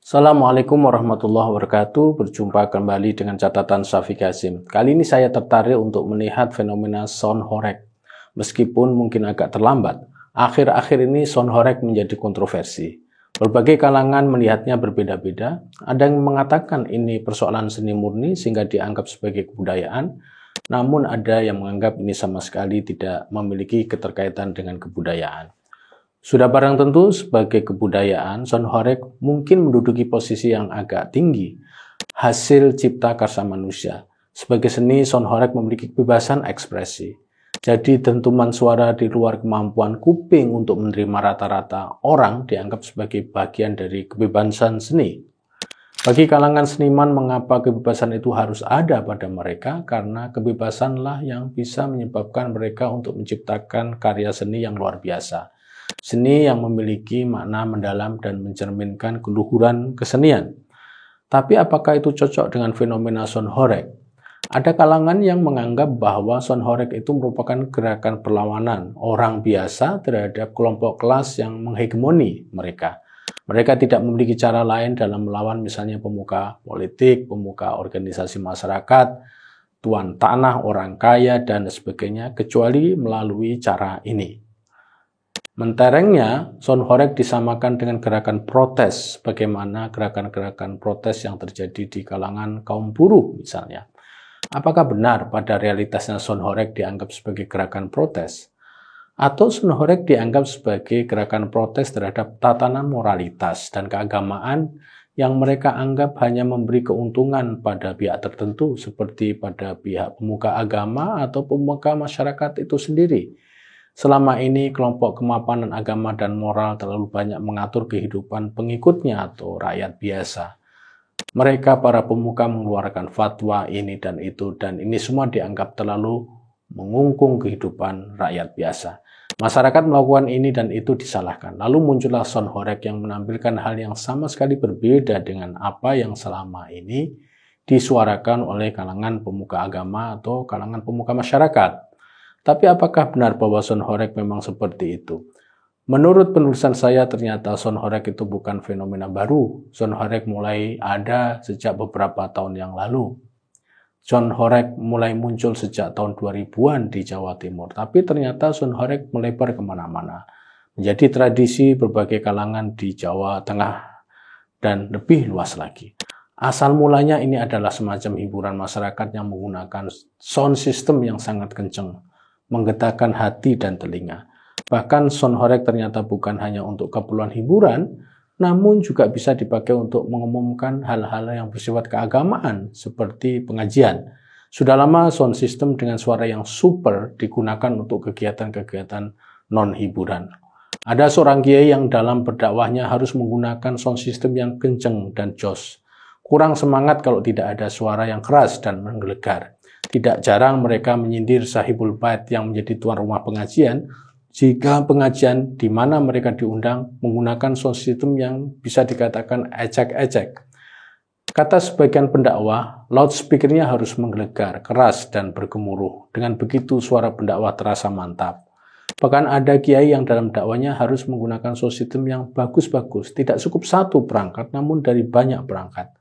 Assalamualaikum warahmatullahi wabarakatuh. Berjumpa kembali dengan catatan Syafiq Hasim. Kali ini saya tertarik untuk melihat fenomena sound horeg. Meskipun mungkin agak terlambat, akhir-akhir ini sound horeg menjadi kontroversi. Berbagai kalangan melihatnya berbeda-beda. Ada yang mengatakan ini persoalan seni murni sehingga dianggap sebagai kebudayaan. Namun ada yang menganggap ini sama sekali tidak memiliki keterkaitan dengan kebudayaan. Sudah barang tentu sebagai kebudayaan, sound horeg mungkin menduduki posisi yang agak tinggi, hasil cipta karsa manusia. Sebagai seni, sound horeg memiliki kebebasan ekspresi. Jadi dentuman suara di luar kemampuan kuping untuk menerima rata-rata orang dianggap sebagai bagian dari kebebasan seni. Bagi kalangan seniman, mengapa kebebasan itu harus ada pada mereka? Karena kebebasanlah yang bisa menyebabkan mereka untuk menciptakan karya seni yang luar biasa. Seni yang memiliki makna mendalam dan mencerminkan keluhuran kesenian. Tapi apakah itu cocok dengan fenomena sound horeg? Ada kalangan yang menganggap bahwa sound horeg itu merupakan gerakan perlawanan orang biasa terhadap kelompok kelas yang menghegemoni mereka. Mereka tidak memiliki cara lain dalam melawan misalnya pemuka politik, pemuka organisasi masyarakat, tuan tanah, orang kaya, dan sebagainya, kecuali melalui cara ini. Menterengnya, sound horeg disamakan dengan gerakan protes, bagaimana gerakan-gerakan protes yang terjadi di kalangan kaum buruh misalnya. Apakah benar pada realitasnya sound horeg dianggap sebagai gerakan protes? Atau sound horeg dianggap sebagai gerakan protes terhadap tatanan moralitas dan keagamaan yang mereka anggap hanya memberi keuntungan pada pihak tertentu seperti pada pihak pemuka agama atau pemuka masyarakat itu sendiri. Selama ini kelompok kemapanan agama dan moral terlalu banyak mengatur kehidupan pengikutnya atau rakyat biasa. Mereka para pemuka mengeluarkan fatwa ini dan itu, dan ini semua dianggap terlalu mengungkung kehidupan rakyat biasa. Masyarakat melakukan ini dan itu disalahkan. Lalu muncullah sound horeg yang menampilkan hal yang sama sekali berbeda dengan apa yang selama ini disuarakan oleh kalangan pemuka agama atau kalangan pemuka masyarakat. Tapi apakah benar bahwa sound horeg memang seperti itu? Menurut penulisan saya, ternyata sound horeg itu bukan fenomena baru. Sound horeg mulai ada sejak beberapa tahun yang lalu. Sound horeg mulai muncul sejak tahun 2000-an di Jawa Timur. Tapi ternyata sound horeg melebar kemana-mana. Menjadi tradisi berbagai kalangan di Jawa Tengah dan lebih luas lagi. Asal mulanya ini adalah semacam hiburan masyarakat yang menggunakan sound system yang sangat kencang, menggetarkan hati dan telinga. Bahkan sound horeg ternyata bukan hanya untuk keperluan hiburan, namun juga bisa dipakai untuk mengumumkan hal-hal yang bersifat keagamaan seperti pengajian. Sudah lama sound system dengan suara yang super digunakan untuk kegiatan-kegiatan non-hiburan. Ada seorang kiai yang dalam berdakwahnya harus menggunakan sound system yang kencang dan jos. Kurang semangat kalau tidak ada suara yang keras dan menggelegar. Tidak jarang mereka menyindir sahibul bait yang menjadi tuan rumah pengajian jika pengajian di mana mereka diundang menggunakan sound system yang bisa dikatakan ecek-ecek. Kata sebagian pendakwah, loudspeakernya harus menggelegar, keras dan bergemuruh. Dengan begitu suara pendakwah terasa mantap. Bahkan ada kiai yang dalam dakwanya harus menggunakan sound system yang bagus-bagus, tidak cukup satu perangkat namun dari banyak perangkat.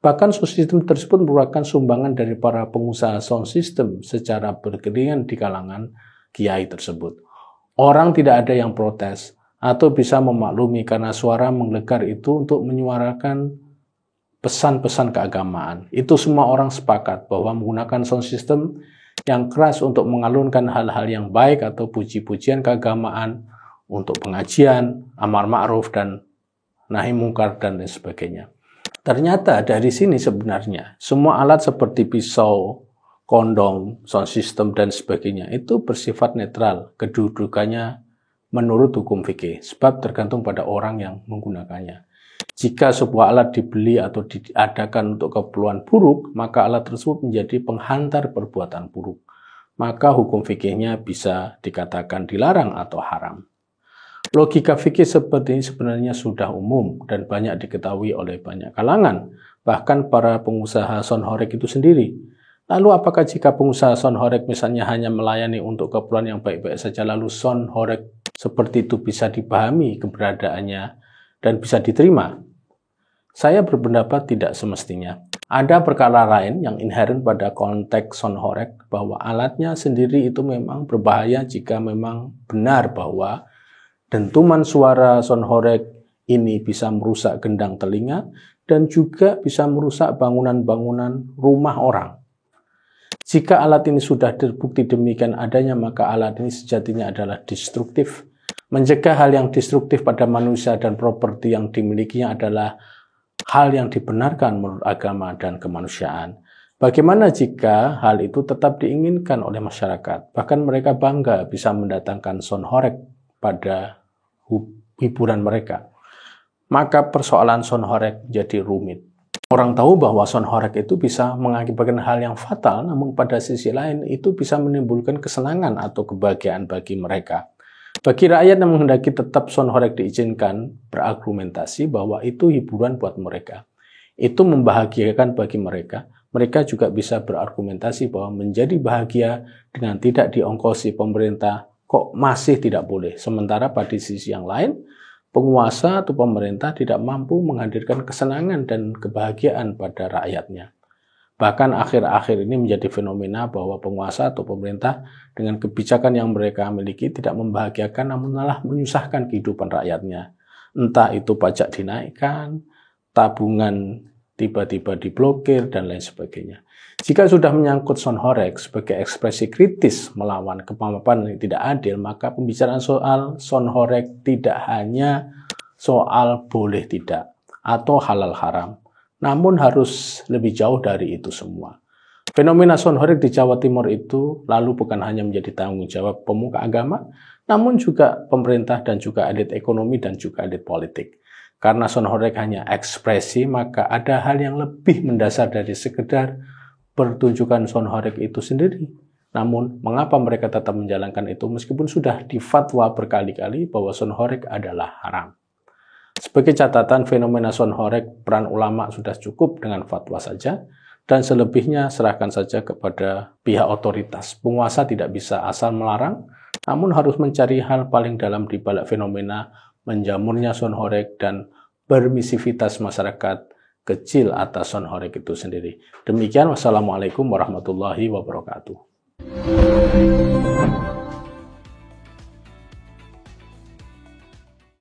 Bahkan sound system tersebut merupakan sumbangan dari para pengusaha sound system secara berkeringan di kalangan kiai tersebut. Orang tidak ada yang protes atau bisa memaklumi karena suara menggelegar itu untuk menyuarakan pesan-pesan keagamaan. Itu semua orang sepakat bahwa menggunakan sound system yang keras untuk mengalunkan hal-hal yang baik atau puji-pujian keagamaan untuk pengajian, amar ma'ruf dan nahi mungkar dan lain sebagainya. Ternyata dari sini sebenarnya semua alat seperti pisau, kondom, sound system, dan sebagainya itu bersifat netral kedudukannya menurut hukum fikih, sebab tergantung pada orang yang menggunakannya. Jika sebuah alat dibeli atau diadakan untuk keperluan buruk, maka alat tersebut menjadi penghantar perbuatan buruk. Maka hukum fikihnya bisa dikatakan dilarang atau haram. Logika fikih seperti ini sebenarnya sudah umum dan banyak diketahui oleh banyak kalangan, bahkan para pengusaha sound horeg itu sendiri. Lalu apakah jika pengusaha sound horeg misalnya hanya melayani untuk keperluan yang baik-baik saja, lalu sound horeg seperti itu bisa dipahami keberadaannya dan bisa diterima? Saya berpendapat tidak semestinya. Ada perkara lain yang inherent pada konteks sound horeg bahwa alatnya sendiri itu memang berbahaya jika memang benar bahwa dentuman suara sound horeg ini bisa merusak gendang telinga dan juga bisa merusak bangunan-bangunan rumah orang. Jika alat ini sudah terbukti demikian adanya, maka alat ini sejatinya adalah destruktif. Mencegah hal yang destruktif pada manusia dan properti yang dimilikinya adalah hal yang dibenarkan menurut agama dan kemanusiaan. Bagaimana jika hal itu tetap diinginkan oleh masyarakat? Bahkan mereka bangga bisa mendatangkan sound horeg pada hiburan mereka. Maka persoalan sound horeg jadi rumit. Orang tahu bahwa sound horeg itu bisa mengakibatkan hal yang fatal, namun pada sisi lain itu bisa menimbulkan kesenangan atau kebahagiaan bagi mereka. Bagi rakyat yang menghendaki tetap sound horeg diizinkan, berargumentasi bahwa itu hiburan buat mereka. Itu membahagiakan bagi mereka. Mereka juga bisa berargumentasi bahwa menjadi bahagia dengan tidak diongkosi pemerintah kok masih tidak boleh. Sementara pada sisi yang lain, penguasa atau pemerintah tidak mampu menghadirkan kesenangan dan kebahagiaan pada rakyatnya. Bahkan akhir-akhir ini menjadi fenomena bahwa penguasa atau pemerintah dengan kebijakan yang mereka miliki tidak membahagiakan namun malah menyusahkan kehidupan rakyatnya. Entah itu pajak dinaikkan, tabungan tiba-tiba diblokir, dan lain sebagainya. Jika sudah menyangkut sound horeg sebagai ekspresi kritis melawan kepemimpinan yang tidak adil, maka pembicaraan soal sound horeg tidak hanya soal boleh tidak atau halal haram, namun harus lebih jauh dari itu semua. Fenomena sound horeg di Jawa Timur itu lalu bukan hanya menjadi tanggung jawab pemuka agama, namun juga pemerintah dan juga elit ekonomi dan juga elit politik. Karena sound horeg hanya ekspresi, maka ada hal yang lebih mendasar dari sekedar pertunjukan sound horeg itu sendiri. Namun, mengapa mereka tetap menjalankan itu meskipun sudah difatwa berkali-kali bahwa sound horeg adalah haram? Sebagai catatan, fenomena sound horeg, peran ulama sudah cukup dengan fatwa saja, dan selebihnya serahkan saja kepada pihak otoritas. Penguasa tidak bisa asal melarang, namun harus mencari hal paling dalam di balik fenomena menjamurnya sound horeg dan permisivitas masyarakat kecil atas sound horeg itu sendiri. Demikian, wassalamualaikum warahmatullahi wabarakatuh.